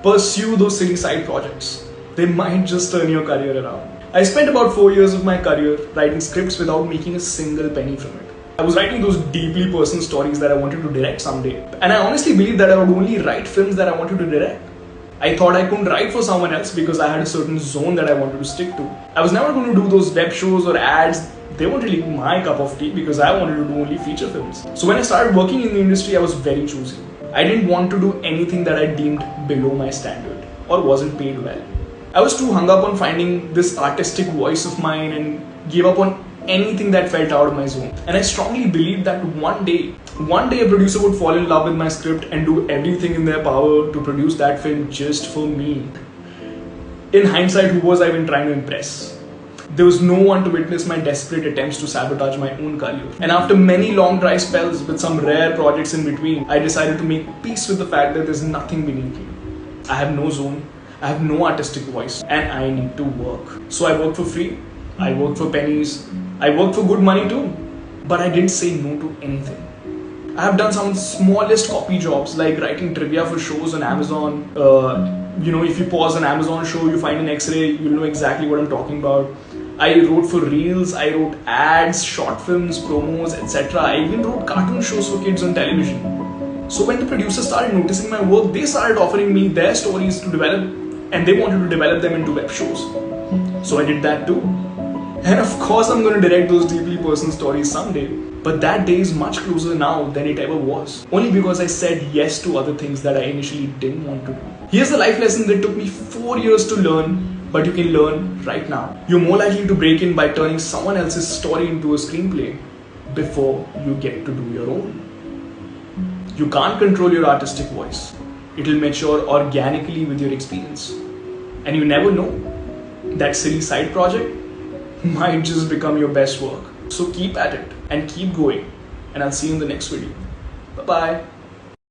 Pursue those silly side projects. They might just turn your career around. I spent about 4 years of my career writing scripts without making a single penny from it. I was writing those deeply personal stories that I wanted to direct someday. And I honestly believed that I would only write films that I wanted to direct. I thought I couldn't write for someone else because I had a certain zone that I wanted to stick to. I was never going to do those web shows or ads. They weren't really my cup of tea because I wanted to do only feature films. So when I started working in the industry, I was very choosy. I didn't want to do anything that I deemed below my standard or wasn't paid well. I was too hung up on finding this artistic voice of mine and gave up on anything that felt out of my zone. And I strongly believed that one day a producer would fall in love with my script and do everything in their power to produce that film just for me. In hindsight, who was I even trying to impress? There was no one to witness my desperate attempts to sabotage my own career. And after many long dry spells with some rare projects in between, I decided to make peace with the fact that there's nothing beneath me. I have no zone, I have no artistic voice, and I need to work. So I worked for free, I worked for pennies, I worked for good money too, but I didn't say no to anything. I have done some smallest copy jobs like writing trivia for shows on Amazon. If you pause an Amazon show, you find an X-ray, you'll know exactly what I'm talking about. I wrote for reels, I wrote ads, short films, promos, etc. I even wrote cartoon shows for kids on television. So when the producers started noticing my work, they started offering me their stories to develop, and they wanted to develop them into web shows. So I did that too. And of course I'm going to direct those deeply personal stories someday. But that day is much closer now than it ever was. Only because I said yes to other things that I initially didn't want to do. Here's the life lesson that took me 4 years to learn, but you can learn right now. You're more likely to break in by turning someone else's story into a screenplay before you get to do your own. You can't control your artistic voice. It'll mature organically with your experience. And you never know, that silly side project might just become your best work. So keep at it and keep going. And I'll see you in the next video. Bye-bye.